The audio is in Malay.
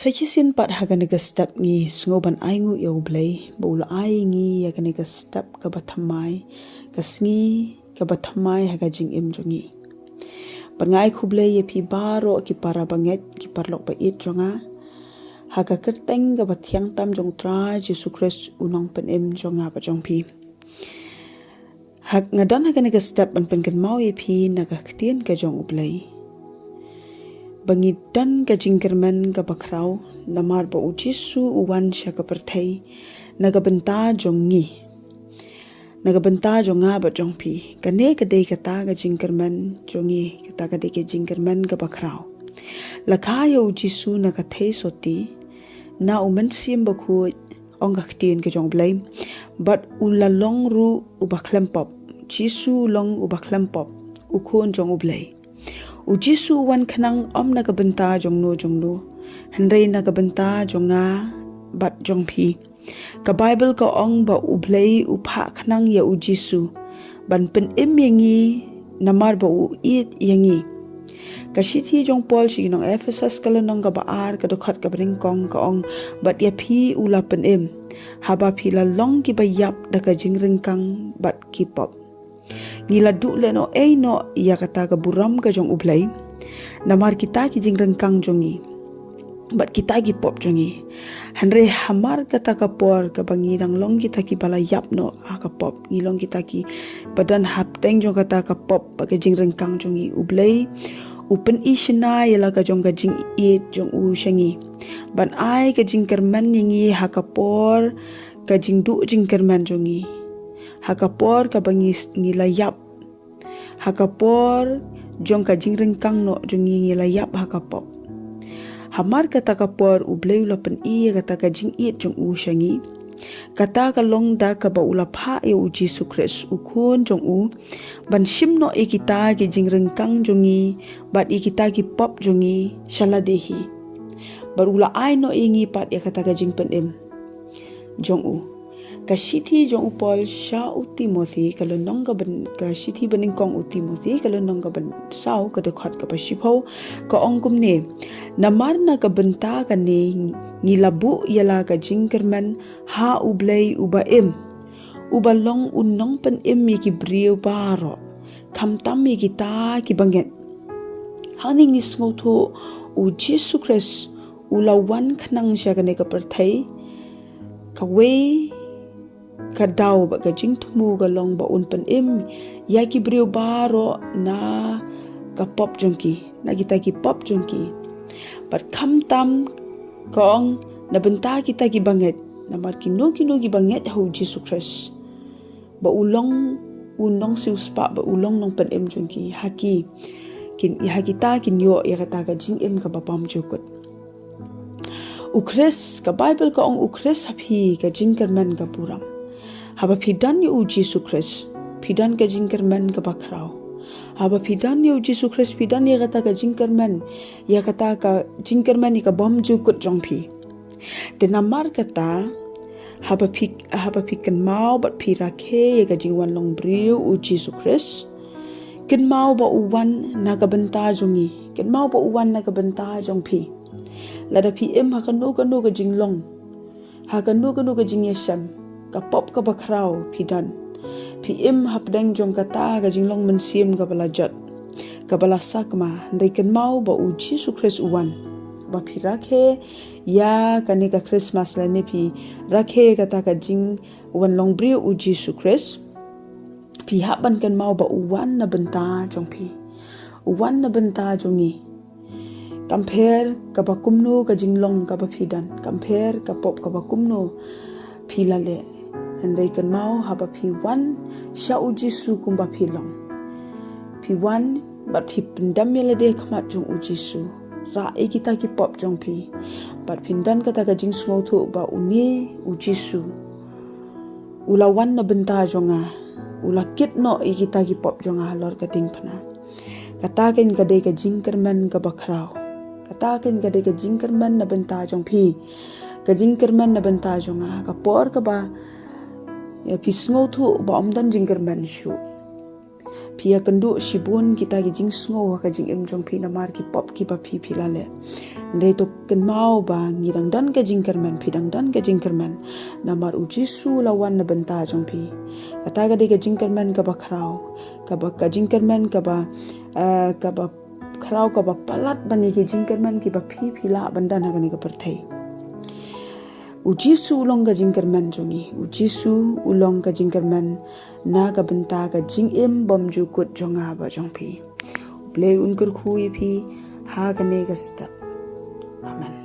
Trachisin pat haganaga step ngi sngoban aingu yo blay bula ai ngi haganaga step ka bathamai kasngi ka bathamai haga jing im jongi bangai khublay ye pi baro ki para banget ki parlok ba it jonga haga kerteng ka bathyang tam jong tra Jesu Christ unong pen im jonga ba jong pi hak ngadan haganaga step ban penken mau ye pi naga ktien ka jong ublay bangidan ka jingkerman ka bakraw namar ba ujisu uwan siya ka pertay nagabenta jongi nagabenta jonga ba jongpi kane kadai kata ka jingkerman jongi kata kadai ka jingkerman ka bakraw lakaya ujisu nagathai soti na uman sim ba khu ong ktien ka jong blay but ulalong ru ubaklempop jisu long ubaklempop ukon jong ublay ujisu wan kanang nagabenta jongno handai nagabenta jonga bat jongpi ka bible ka ong ba ublay upha kanang ya ujisu ban pen im yangi namar ba u it yangi ka shithi jong Paul siginong Ephesus kalanong ka baar ka dokhat ka bringkong ka ong bat ya phi ula pen im haba phi la long ki bayap da ka jingringkang bat kipop ngila du le no ei no ya kata ka buram ka jong ublay namar kita ki jing rengkang jongi bat kita ki pop jongi hanre hamar kata ka por ka bangirang long kita ki bala yap no ka pop ngilong kita ki badan hap teng jong kata ka pop ba ka jing rengkang jongi ublay upen ishna yala ka jong ka jing it jong u shangi ban ai ka jing kerman yangi hakapor ka jing du jing kerman jongi hakapor ka bangis nilayap hakapor jong ka jingring kang no jongi nilayap hakapop hamar kata kapor ublay ulapan kata ka jing it jong u shangi kata ka long da ka ba ulapha e u Jesu Christ ukon jong u ban shim no kita ki jingring kang jongi bat kita ki pop jongi shaladehi barula ai no ingi pat kata ka jing pen im jong u ka shithi jong Paul sha u Timothy kalau nong ka shithi baning kong u Timothy kalau nong ka ban sau ka dekhat ka pasipho ka ongkum ne namar na ka benta ka ne nilabu yala ka jingkerman ha ublay ubaim ubalong unong pen im mi ki brio baro kamtam mi kita ki banget haning ni smotho u Jesu Christ ulawan khanang siya ka ne ka perthai ka we kadaw ba gajing tumu galong ba unpan im yaki brio baro na kapop jongki na kita ki pop jongki but kamtam kong nabenta kita ki banget na markino kino ki banget ho Jesus Christ ba unong siuspa ba ulong nong pan im jongki haki kin ihakita kinyo ya kata gajing im ka bapam jukut ukris ka Bible ka ong ukris hapi ka jingkerman ka puram haba pidan yu Jesu Christ pidan ka jingkerman ka bakraw haba pidan yu Jesu Christ pidan ya kata ka jingkerman ni ka bom jukut jongpi denamar kata haba pikan mau bat pirake ya ka jingwan long brio u Jesu Christ ken mau ba uwan naga benta jongi ken mau ba uwan naga benta jongpi lada pi im hakanu ka jinglong hakanu ka jing yesam ka pop ka bakraw pidan pi im hapdeng jong kata ka jinglong mensim ka balajat ka balasakma ndaiken mau ba u Jesu Christ uwan ba pi rakhe ya kane ka Christmas la ne pi rakhe kata ka jing wan long brio u Jesu Christ pi haban kan mau ba uwan na benta jong pi uwan na benta jongi compare ka bakumno ka jinglong ka bapidan compare ka pop ka bakumno pilale andai kan mau haba P1 sha uji su kumba pilong P1 bat pi pendam yala de khamat jong uji su ra e kita ki pop jong pi bat pindan kata ka jing smau thu ba uni uji su ulawan na benta jonga ulakit no e kita ki pop jonga lor ka ting phana kata ken ka de ka jingkerman ka bakraw kata ken ka de ka jingkerman na benta jong pi ka jingkerman na benta jonga ka por ka ba ya pisngo thu ba omdan jingkerman shu pia kendu sibun kita ki jing sngo ka jing em jong phi namar ki pop ki pa phi philale ndai to ken mau ba ngirang dan ka jing kerman phidang dan ka jing kerman namar ujisu lawan na benta jong phi kata ga de ka jing kerman ka ba khrau ka ba ka jing kerman ka ba khrau ka ba palat bani ki jing kerman ki ba phi phila bandan ha ka ni ka perthai ujisu ulong ka jing kerman jongi ujisu ulong ka jing kerman na ka benta ka jing em bom ju kut jonga ba jong phi play unkur khui phi ha ka ne ka sta amen.